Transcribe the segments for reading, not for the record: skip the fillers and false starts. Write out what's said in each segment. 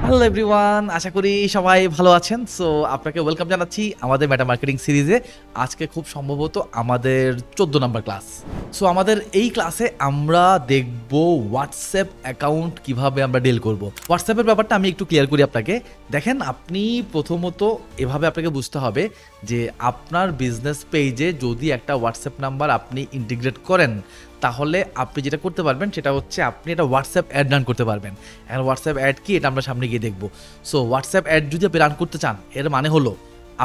Hello everyone, আশা করি সবাই ভালো আছেন। সো আপনাকে ওয়েলকাম জানাচ্ছি আমাদের মেটা মার্কেটিং সিরিজে। আজকে খুব সম্ভবত আমাদের 14 নম্বর ক্লাস। সো আমাদের এই ক্লাসে আমরা দেখব হোয়াটসঅ্যাপ অ্যাকাউন্ট কিভাবে আমরা ডিল করব। হোয়াটসঅ্যাপের ব্যাপারটা আমি একটু ক্লিয়ার করি আপনাকে। দেখেন, আপনি প্রথমত এভাবে আপনাকে বুঝতে হবে যে আপনার বিজনেস পেজে যদি একটা হোয়াটসঅ্যাপ নাম্বার আপনি ইন্টিগ্রেট করেন, তাহলে আপনি যেটা করতে পারবেন সেটা হচ্ছে আপনি এটা হোয়াটসঅ্যাপ অ্যাড রান করতে পারবেন। এখন হোয়াটসঅ্যাপ অ্যাড কি, এটা আমরা সামনে গিয়ে দেখব। সো হোয়াটসঅ্যাপ অ্যাড যদি আপনি রান করতে চান, এর মানে হলো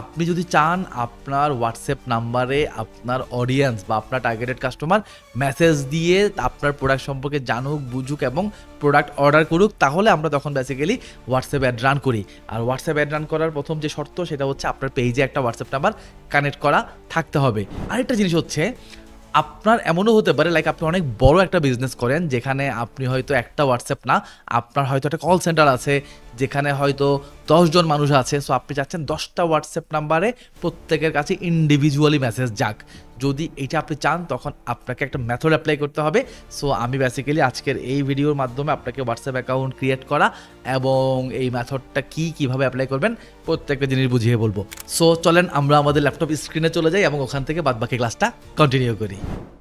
আপনি যদি চান আপনার হোয়াটসঅ্যাপ নাম্বারে আপনার অডিয়েন্স বা আপনার টার্গেটেড কাস্টমার মেসেজ দিয়ে আপনার প্রোডাক্ট সম্পর্কে জানুক, বুঝুক এবং প্রোডাক্ট অর্ডার করুক, তাহলে আমরা তখন বেসিক্যালি হোয়াটসঅ্যাপ অ্যাড রান করি। আর হোয়াটসঅ্যাপ অ্যাড রান করার প্রথম যে শর্ত সেটা হচ্ছে আপনার পেজে একটা হোয়াটসঅ্যাপ নাম্বার কানেক্ট করা থাকতে হবে। আরেকটা জিনিস হচ্ছে, আপনার এমনও হতে পারে লাইক আপনি অনেক বড় একটা বিজনেস করেন, যেখানে আপনি হয়তো একটা হোয়াটসঅ্যাপ না, আপনার হয়তো একটা কল সেন্টার আছে যেখানে হয়তো 10 জন মানুষ আছে। সো আপনি চাচ্ছেন 10টা হোয়াটসঅ্যাপ নাম্বারে প্রত্যেকের কাছে ইন্ডিভিজুয়ালি মেসেজ যাক। যদি এটা আপনি চান, তখন আপনাকে একটা মেথড অ্যাপ্লাই করতে হবে। সো আমি বেসিক্যালি আজকের এই ভিডিওর মাধ্যমে আপনাকে হোয়াটসঅ্যাপ অ্যাকাউন্ট ক্রিয়েট করা এবং এই মেথডটা কীভাবে অ্যাপ্লাই করবেন প্রত্যেকটা জিনিস বুঝিয়ে বলবো। সো চলেন আমরা আমাদের ল্যাপটপ স্ক্রিনে চলে যাই এবং ওখান থেকে বাদবাকি ক্লাসটা কন্টিনিউ করি।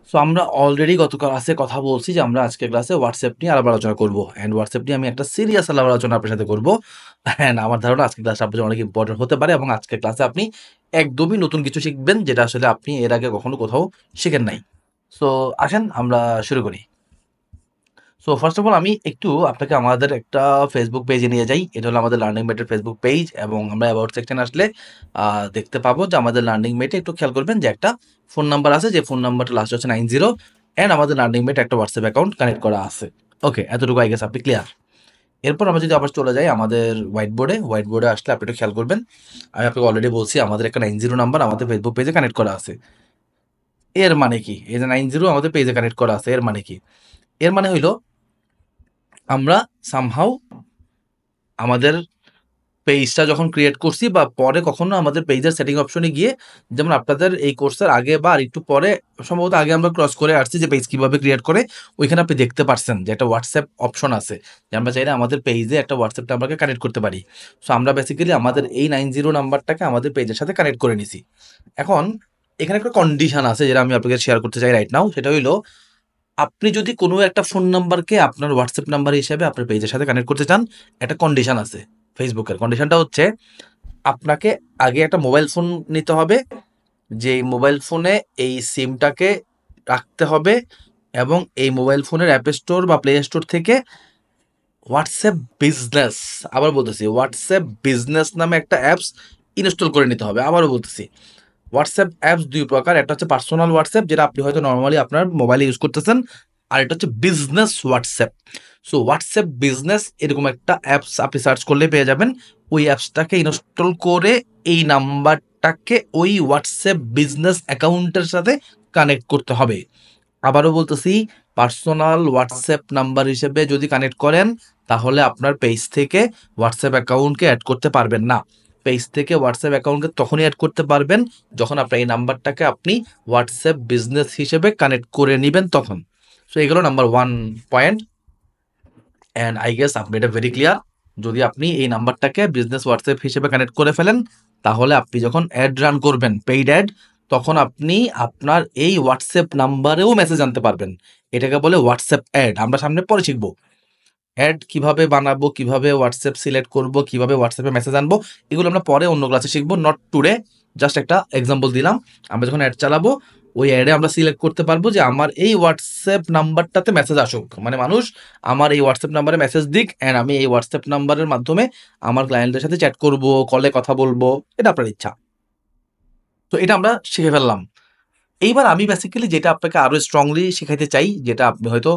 সো আমরা অলরেডি গত ক্লাসে কথা বলছি যে আমরা আজকের ক্লাসে হোয়াটসঅ্যাপ নিয়ে আলাপ আলোচনা করবো, অ্যান্ড হোয়াটসঅ্যাপ নিয়ে আমি একটা সিরিয়াস আলাপ আলোচনা আপনার সাথে করবো। অ্যান্ড আমার ধারণা আজকের ক্লাসটা আপনার জন্য অনেক ইম্পর্টেন্ট হতে পারে এবং আজকের ক্লাসে আপনি একদমই নতুন কিছু শিখবেন, যেটা আসলে আপনি এর আগে কখনো কোথাও শিখেন নাই। সো আসেন আমরা শুরু করি। সো ফার্স্ট অফ অল আমি একটু আপনাকে আমাদের একটা ফেসবুক পেজে নিয়ে যাই। এটা হলো আমাদের লার্নিং মেটের ফেসবুক পেজ এবং আমরা অ্যাবাউট সেকশন আসলে দেখতে পাবো যে আমাদের লার্নিং মেটে একটু খেয়াল করবেন যে একটা ফোন নাম্বার আছে, যে ফোন নাম্বারটা লাস্ট হচ্ছে 90, অ্যান্ড আমাদের লার্নিং মেটে একটা হোয়াটসঅ্যাপ অ্যাকাউন্ট কানেক্ট করা আছে। ওকে, এতটুকু আই গেস আপনি ক্লিয়ার। এরপর আমরা যদি আবার চলে যাই আমাদের হোয়াইট বোর্ডে আসলে আপনি একটু খেয়াল করবেন। আমি আপনাকে অলরেডি বলছি আমাদের একটা 90 নাম্বার আমাদের ফেসবুক পেজে কানেক্ট করা আছে। এর মানে কি? এই যে 90 আমাদের পেজে কানেক্ট করা আছে, এর মানে কি? এর মানে হইলো আমরা সামহাউ আমাদের পেজটা যখন ক্রিয়েট করছি বা পরে কখনো আমাদের পেজের সেটিং অপশনে গিয়ে, যেমন আপনাদের এই কোর্সের আগে বা আর একটু পরে, সম্ভবত আগে আমরা ক্রস করে আসছি যে পেজ কিভাবে ক্রিয়েট করে, ওইখানে আপনি দেখতে পারছেন যে একটা হোয়াটসঅ্যাপ অপশন আছে, যে আমরা চাইলে আমাদের পেজে একটা হোয়াটসঅ্যাপ নাম্বারকে কানেক্ট করতে পারি। সো আমরা বেসিক্যালি আমাদের এই 90 নাম্বারটাকে আমাদের পেজের সাথে কানেক্ট করে নিছি। এখন এখানে একটা কন্ডিশন আছে যেটা আমি আপনাকে শেয়ার করতে চাই রাইট নাও। সেটা হইলো, আপনি যদি কোনো একটা ফোন নাম্বারকে আপনার হোয়াটসঅ্যাপ নাম্বার হিসেবে আপনার পেজের সাথে কানেক্ট করতে চান, একটা কন্ডিশন আছে ফেসবুকের। কন্ডিশনটা হচ্ছে, আপনাকে আগে একটা মোবাইল ফোন নিতে হবে, যে মোবাইল ফোনে এই সিমটাকে রাখতে হবে এবং এই মোবাইল ফোনের অ্যাপ স্টোর বা প্লে স্টোর থেকে হোয়াটসঅ্যাপ বিজনেস, আবার বলতেছি হোয়াটসঅ্যাপ বিজনেস নামে একটা অ্যাপস ইনস্টল করে নিতে হবে। আবারও বলতেছি, হোয়াটসঅ্যাপ অ্যাপস দুই প্রকার, একটা হচ্ছে পার্সোনাল হোয়াটসঅ্যাপ যেটা আপনি হয়তো নর্মালি আপনার মোবাইলে ইউজ করতেছেন, আর এটা হচ্ছে business WhatsApp. So WhatsApp business এরকম একটা অ্যাপস আপনি সার্চ করলে পেয়ে যাবেন। ওই অ্যাপসটাকে ইনস্টল করে এই নাম্বারটাকে ওই হোয়াটসঅ্যাপ বিজনেস অ্যাকাউন্টের সাথে কানেক্ট করতে হবে। আবারও বলতেছি, পার্সোনাল হোয়াটসঅ্যাপ নাম্বার হিসেবে যদি কানেক্ট করেন, তাহলে আপনার পেজ থেকে হোয়াটসঅ্যাপ অ্যাকাউন্টকে অ্যাড করতে পারবেন না। পেজ থেকে হোয়াটসঅ্যাপ অ্যাকাউন্টকে তখনই অ্যাড করতে পারবেন যখন আপনার এই নাম্বারটাকে আপনি হোয়াটসঅ্যাপ বিজনেস হিসেবে কানেক্ট করে নেবেন তখন। সো এগুলো number 1 point, and I guess আপনি এটা ভেরি ক্লিয়ার। যদি আপনি এই নাম্বারটাকে বিজনেস হোয়াটসঅ্যাপ হিসেবে কানেক্ট করে ফেলেন, তাহলে আপনি যখন অ্যাড রান করবেন, পেইড অ্যাড, তখন আপনি আপনার এই হোয়াটসঅ্যাপ নাম্বারেও মেসেজ আনতে পারবেন। এটাকে বলে হোয়াটসঅ্যাপ অ্যাড। আমরা সামনে পরে শিখবো অ্যাড কিভাবে বানাবো, কিভাবে হোয়াটসঅ্যাপ সিলেক্ট করব, কিভাবে হোয়াটসঅ্যাপে মেসেজ আনবো, এগুলো আমরা পরে অন্য ক্লাসে শিখবো, নট টুডে। জাস্ট একটা এক্সাম্পল দিলাম। আমরা যখন অ্যাড চালাবো, ওই অ্যাডে আমরা সিলেক্ট করতে পারবো যে আমার এই হোয়াটসঅ্যাপ নাম্বারটাতে মেসেজ আসুক, মানে মানুষ আমার এই হোয়াটসঅ্যাপ নাম্বারে মেসেজ দিক, অ্যান্ড আমি এই হোয়াটসঅ্যাপ নাম্বারের মাধ্যমে আমার ক্লায়েন্টের সাথে চ্যাট করব, কলে কথা বলবো, এটা আপনার ইচ্ছা। তো এটা আমরা শিখে ফেললাম। এইবার আমি বেসিক্যালি যেটা আপনাকে আরো স্ট্রংলি শেখাইতে চাই, যেটা আপনি হয়তো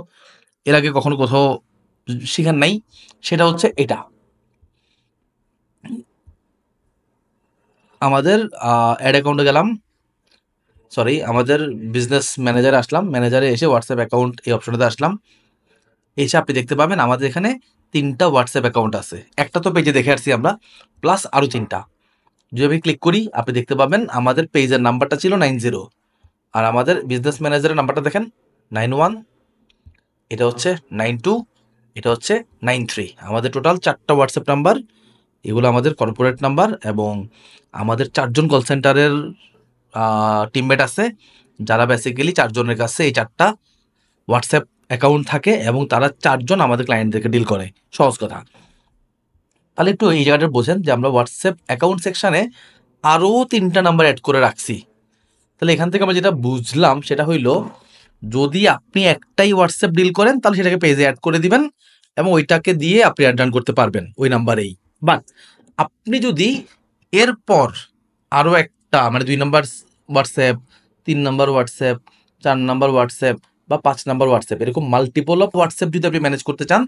এর আগে কখনো কোথাও শিখেন নাই, সেটা হচ্ছে এটা। আমাদের অ্যাড অ্যাকাউন্টে গেলাম, সরি আমাদের বিজনেস ম্যানেজারে আসলাম, ম্যানেজারে এসে হোয়াটসঅ্যাপ অ্যাকাউন্ট এই অপশনটাতে আসলাম। এসে আপনি দেখতে পাবেন আমাদের এখানে 3টা হোয়াটসঅ্যাপ অ্যাকাউন্ট আছে। একটা তো পেজে দেখে আসছি আমরা, প্লাস আরও 3টা। যদি আমি ক্লিক করি, আপনি দেখতে পাবেন আমাদের পেজের নাম্বারটা ছিল 90, আর আমাদের বিজনেস ম্যানেজারের নাম্বারটা দেখেন 91, এটা হচ্ছে 92, এটা হচ্ছে 93। আমাদের টোটাল 4টা হোয়াটসঅ্যাপ নাম্বার, এগুলো আমাদের কর্পোরেট নাম্বার, এবং আমাদের 4জন কল সেন্টারের টিমমেট আছে, যারা বেসিক্যালি 4জনের কাছে এই 4টা হোয়াটসঅ্যাপ অ্যাকাউন্ট থাকে, এবং তারা 4জন আমাদের ক্লায়েন্টদেরকে ডিল করে। সহজ কথা। তাহলে একটু এই জায়গাটা বোঝেন যে আমরা হোয়াটসঅ্যাপ অ্যাকাউন্ট সেকশানে আরও 3টা নাম্বার অ্যাড করে রাখছি। তাহলে এখান থেকে আমরা যেটা বুঝলাম সেটা হইল, যদি আপনি একটাই হোয়াটসঅ্যাপ ডিল করেন তাহলে সেটাকে পেজে অ্যাড করে দিবেন, এবং ওইটাকে দিয়ে আপনি অ্যাড রান করতে পারবেন ওই নাম্বারেই। বাট আপনি যদি এরপর আরও একটা মানে 2 number WhatsApp, 3 number WhatsApp, 4 number WhatsApp বা 5 নাম্বার হোয়াটসঅ্যাপ, এরকম মাল্টিপল অফ হোয়াটসঅ্যাপ যদি আপনি ম্যানেজ করতে চান,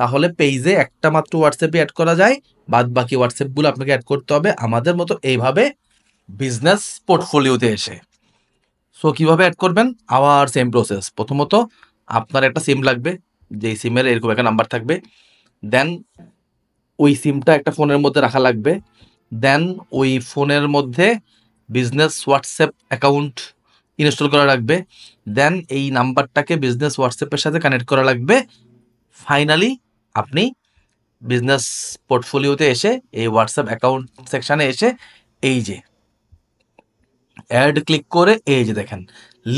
তাহলে পেজে একটা মাত্র হোয়াটসঅ্যাপই অ্যাড করা যায়, বাদ বাকি হোয়াটসঅ্যাপগুলো আপনাকে অ্যাড করতে হবে আমাদের মতো এইভাবে বিজনেস পোর্টফোলিওতে এসে। সো কীভাবে অ্যাড করবেন? আবার সেম প্রসেস। প্রথমত আপনার একটা সিম লাগবে, যেই সিমের এরকম একটা নাম্বার থাকবে। দেন ওই সিমটা একটা ফোনের মধ্যে রাখা লাগবে। দেন ওই ফোনের মধ্যে বিজনেস হোয়াটসঅ্যাপ অ্যাকাউন্ট ইনস্টল করা লাগবে। দেন এই নাম্বারটাকে বিজনেস হোয়াটসঅ্যাপের সাথে কানেক্ট করা লাগবে। ফাইনালি আপনি বিজনেস পোর্টফোলিওতে এসে এই হোয়াটসঅ্যাপ অ্যাকাউন্ট সেকশানে এসে এই যে অ্যাড ক্লিক করে এই যে দেখেন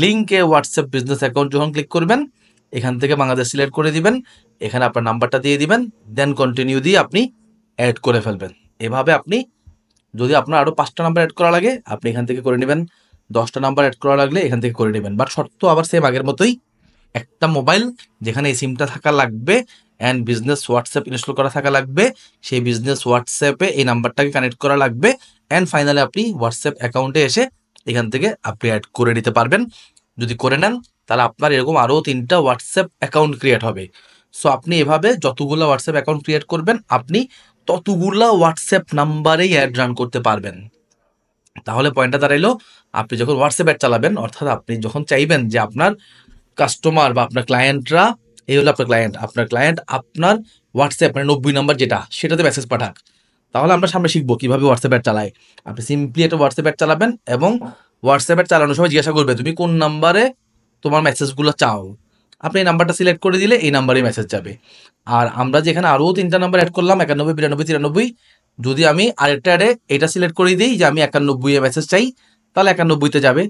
লিঙ্কে হোয়াটসঅ্যাপ বিজনেস অ্যাকাউন্ট যখন ক্লিক করবেন, এখান থেকে বাংলাদেশ সিলেক্ট করে দিবেন, এখানে আপনার নাম্বারটা দিয়ে দিবেন, দেন কন্টিনিউ দিয়ে আপনি অ্যাড করে ফেলবেন। এভাবে আপনি যদি আপনার আরও 5টা নাম্বার অ্যাড করা লাগে আপনি এখান থেকে করে নেবেন, 10টা নাম্বার অ্যাড করা লাগলে এখান থেকে করে নেবেন। বাট শর্ত আবার সেম আগের মতোই, একটা মোবাইল যেখানে এই সিমটা থাকা লাগবে অ্যান্ড বিজনেস হোয়াটসঅ্যাপ ইনস্টল করা থাকা লাগবে, সেই বিজনেস হোয়াটসঅ্যাপে এই নাম্বারটাকে কানেক্ট করা লাগবে, অ্যান্ড ফাইনালি আপনি হোয়াটসঅ্যাপ অ্যাকাউন্টে এসে এখান থেকে আপনি অ্যাড করে নিতে পারবেন। যদি করে নেন তাহলে আপনার এরকম আরও 3টা হোয়াটসঅ্যাপ অ্যাকাউন্ট ক্রিয়েট হবে। সো আপনি এভাবে যতগুলো হোয়াটসঅ্যাপ অ্যাকাউন্ট ক্রিয়েট করবেন আপনি ততগুলো হোয়াটসঅ্যাপ নাম্বারেই অ্যাড রান করতে পারবেন। তাহলে পয়েন্টটা দাঁড়াইলো, আপনি যখন হোয়াটসঅ্যাপ অ্যাড চালাবেন, অর্থাৎ আপনি যখন চাইবেন যে আপনার কাস্টমার বা আপনার ক্লায়েন্টরা, এই হলো আপনার ক্লায়েন্ট, আপনার ক্লায়েন্ট আপনার হোয়াটসঅ্যাপ মানে 90 নাম্বার যেটা সেটাতে মেসেজ পাঠাক, তাহলে আমরা সামনে শিখবো কীভাবে হোয়াটসঅ্যাপ অ্যাড চালায়। আপনি সিম্পলি একটা হোয়াটসঅ্যাপ অ্যাড চালাবেন, এবং হোয়াটসঅ্যাপ অ্যাড চালানোর সময় জিজ্ঞাসা করবে তুমি কোন নাম্বারে তোমার মেসেজগুলো চাও, আপনি এই নাম্বারটা সিলেক্ট করে দিলে এই নাম্বারেই মেসেজ যাবে। আর আমরা যেখানে আরও 3টা নাম্বার অ্যাড করলাম 91, 92, 93, যদি আমি আরেকটা অ্যাডে এটা সিলেক্ট করে দিই যে আমি 91-এ মেসেজ চাই, তাহলে 91-তে যাবে।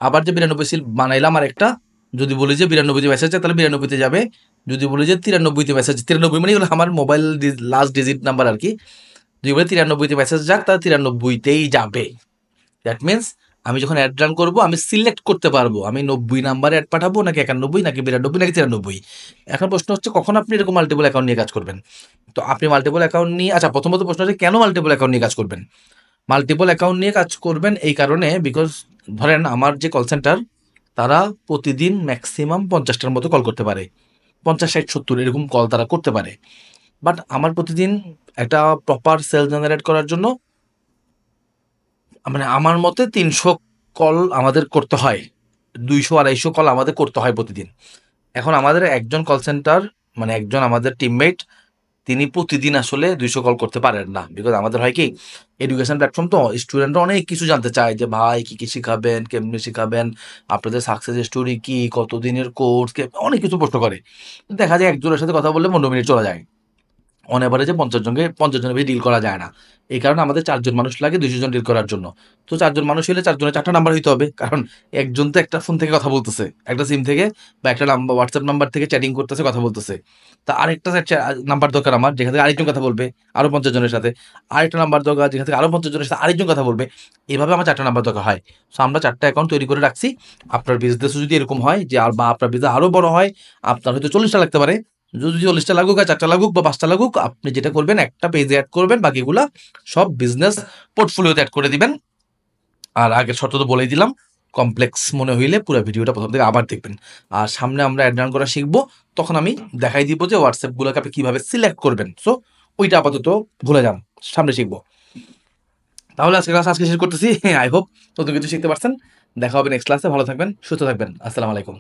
আবার যে 92 সিল বানাইলাম আরেকটা, যদি বলি যে 92-তে মেসেজ চাই তাহলে 92-তে যাবে। যদি বলি যে 93-তে মেসেজ, 93 মানে হলো আমার মোবাইল লাস্ট ডিজিট নাম্বার আর কি, যদি বলি 93-তে মেসেজ যাক তাহলে 93-তেই যাবে। দ্যাট মিনস আমি যখন অ্যাড রান করবো আমি সিলেক্ট করতে পারবো আমি 90 নাম্বারে অ্যাড পাঠাবো নাকি 91 নাকি 92 নাকি 93। এখন প্রশ্ন হচ্ছে কখন আপনি এরকম মাল্টিপল অ্যাকাউন্ট নিয়ে কাজ করবেন। তো আপনি মাল্টিপল অ্যাকাউন্ট নিয়ে, আচ্ছা প্রথমত প্রশ্ন হচ্ছে কেন মাল্টিপল অ্যাকাউন্ট নিয়ে কাজ করবেন? মাল্টিপল অ্যাকাউন্ট নিয়ে কাজ করবেন এই কারণে, বিকজ ধরেন আমার যে কল সেন্টার তারা প্রতিদিন ম্যাক্সিমাম 50টার মতো কল করতে পারে, 50, 60, 70 এরকম কল তারা করতে পারে। বাট আমার প্রতিদিন একটা প্রপার সেল জেনারেট করার জন্য মানে আমার মতে 300 কল আমাদের করতে হয়, 200-250 কল আমাদের করতে হয় প্রতিদিন। এখন আমাদের একজন কল সেন্টার মানে একজন আমাদের টিমমেট তিনি প্রতিদিন আসলে 200 কল করতে পারেন না, বিকজ আমাদের হয় কি এডুকেশন প্ল্যাটফর্ম, তো স্টুডেন্টরা অনেক কিছু জানতে চায় যে ভাই কী কী শেখাবেন, কেমনি শেখাবেন, আপনাদের সাকসেস স্টোরি কী, কতদিনের কোর্স, অনেক কিছু প্রশ্ন করে। দেখা যায় একজনের সাথে কথা বললে 15 মিনিট চলে যায়, অন এভারেজে 50 জনের বেশি ডিল করা যায় না। এই কারণে আমাদের 4জন মানুষ লাগে 200 জন ডিল করার জন্য। তো 4জন মানুষ হলে 4জনের 4টা নাম্বার হইতে হবে, কারণ একজন তো একটা ফোন থেকে কথা বলতেছে, একটা সিম থেকে বা একটা নাম্বার হোয়াটসঅ্যাপ নাম্বার থেকে চ্যাটিং করতেছে, কথা বলতেছে। তা আরেকটা নাম্বার দরকার আমার যেখান থেকে আরেকজন কথা বলবে আরও 50 জনের সাথে, আরেকটা নাম্বার দরকার যেখান থেকে আরও 50 জনের সাথে আরেকজন কথা বলবে। এইভাবে আমার 4টা নাম্বার দরকার হয়। সো আমরা 4টা অ্যাকাউন্ট তৈরি করে রাখছি। আপনার বিজনেসও যদি এরকম হয় যে আর বা আপনার বিজনেস আরও বড় হয়, আপনার হয়তো 40টা লাগতে পারে, যদি 40টা লাগুক আর 4টা লাগুক বা 5টা লাগুক, আপনি যেটা করবেন একটা পেজে অ্যাড করবেন, বাকিগুলা সব বিজনেস পোর্টফোলিওতে অ্যাড করে দিবেন। আর আগের শর্ত তো বলেই দিলাম, কমপ্লেক্স মনে হইলে পুরো ভিডিওটা প্রথম থেকে আবার দেখবেন। আর সামনে আমরা অ্যাড রান করা শিখবো, তখন আমি দেখাই দিব যে হোয়াটসঅ্যাপগুলোকে আপনি কীভাবে সিলেক্ট করবেন। সো ওইটা আপাতত ভুলে যান, সামনে শিখবো। তাহলে আজকে ক্লাস আজকে শেষ করতেছি। আই হোপ নতুন কিছু শিখতে পারছেন। দেখা হবে নেক্সট ক্লাসে। ভালো থাকবেন, সুস্থ থাকবেন। আসসালামু আলাইকুম।